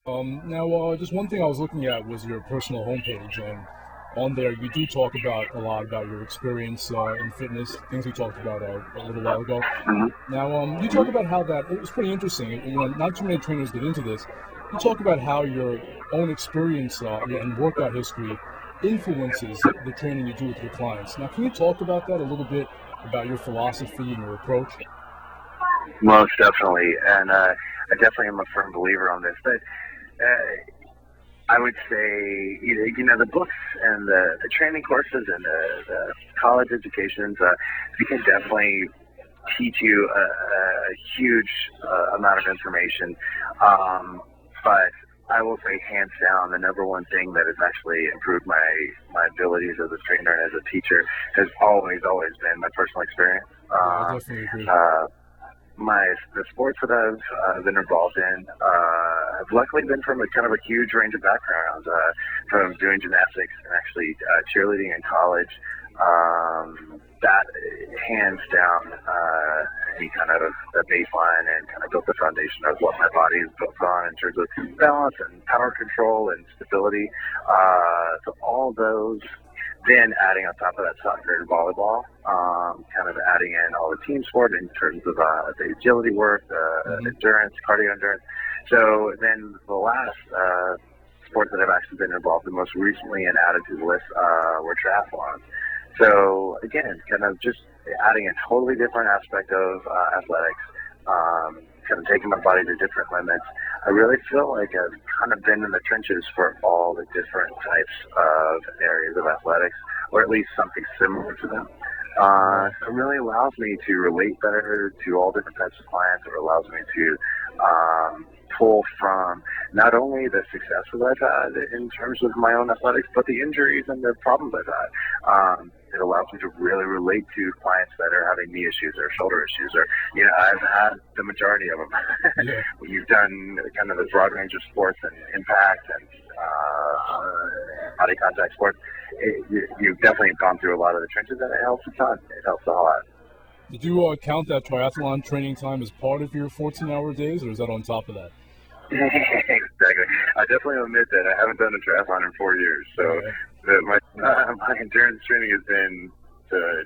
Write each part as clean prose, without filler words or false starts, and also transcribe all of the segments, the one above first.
Now, just one thing I was looking at was your personal homepage, and on there you do talk about a lot about your experience in fitness, things we talked about a little while ago. Hmm. Now, you talk Hmm. about how that it was pretty interesting. Not too many trainers get into this. You talk about how your own experience and workout history influences the training you do with your clients. Now, can you talk about that a little bit about your philosophy and your approach? Most definitely, and I definitely am a firm believer on this. But I would say, the books and the training courses and the college educations, you can definitely teach you a huge amount of information. But I will say, hands down, the number one thing that has actually improved my abilities as a trainer and as a teacher has always been my personal experience. Yeah, I definitely agree. Uh, the sports that I've been involved in have luckily been from a kind of a huge range of backgrounds, from doing gymnastics and actually cheerleading in college. That hands down any kind of a baseline and kind of built the foundation of what my body is built on in terms of balance and power control and stability. So all those, then adding on top of that soccer and volleyball, kind of adding in all the team sport in terms of the agility work, Hmm. endurance, cardio endurance. So then the last sports that I've actually been involved in most recently and added to the list were triathlons. So again, kind of just adding a totally different aspect of athletics, kind of taking my body to different limits. I really feel like I've kind of been in the trenches for all the different types of areas of athletics, or at least something similar to them. Wow. So it really allows me to relate better to all different types of clients. It allows me to pull from not only the successes I've had in terms of my own athletics, but the injuries and the problems I've had. It allows me to really relate to clients that are having knee issues or shoulder issues, or I've had the majority of them. Yeah. When you've done kind of the broad range of sports and impact and body contact sports, you've definitely gone through a lot of the trenches, and it helps a ton. It helps a lot. Did you count that triathlon training time as part of your 14-hour days, or is that on top of that? Exactly. I definitely admit that I haven't done a triathlon in 4 years, so Oh, yeah. my endurance training has been the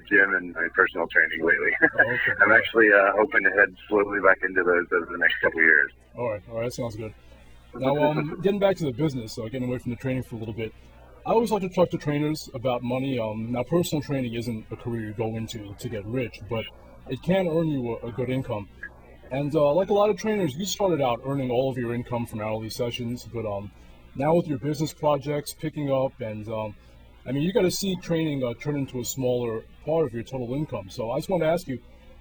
gym and my personal training lately. Oh, okay. I'm Yeah. actually hoping to head slowly back into those over the next couple of years. All right. All right. That sounds good. Now, getting back to the business, so getting away from the training for a little bit. I always like to talk to trainers about money. Now, personal training isn't a career you go into to get rich, but it can earn you a good income. And like a lot of trainers, you started out earning all of your income from hourly sessions, but now with your business projects picking up, and I mean, you got to see training turn into a smaller part of your total income. So I just want to ask you,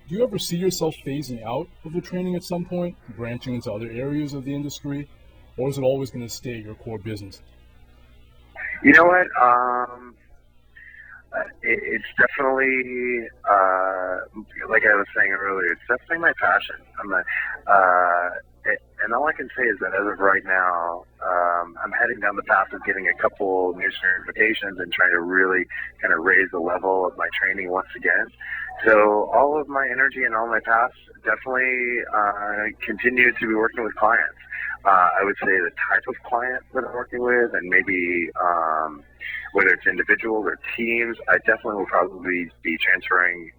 do you ever see yourself phasing out of the training at some point, branching into other areas of the industry, or is it always going to stay your core business? You know what? It's definitely like I was saying earlier. It's definitely my passion. And all I can say is that as of right now, I'm heading down the path of getting a couple new certifications and trying to really kind of raise the level of my training once again. So all of my energy and all my paths definitely continue to be working with clients. I would say the type of client that I'm working with, and maybe whether it's individuals or teams, I definitely will probably be transferring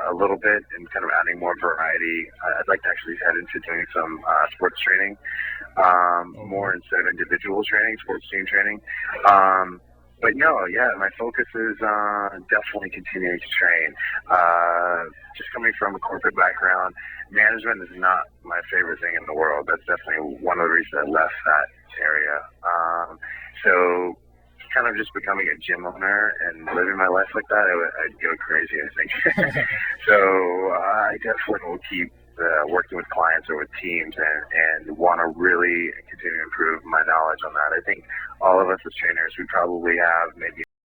a little bit and kind of adding more variety. I'd like to actually head into doing some sports training, Okay. more instead of individual training, sports team training. But no, yeah, my focus is definitely continuing to train. Just coming from a corporate background, management is not my favorite thing in the world. That's definitely one of the reasons I left that area. So kind of just becoming a gym owner and living my life like that, I'd go crazy, I think. So I definitely will keep working with clients or with teams and want to really continue to improve my knowledge on that. I think all of us as trainers, we probably have maybe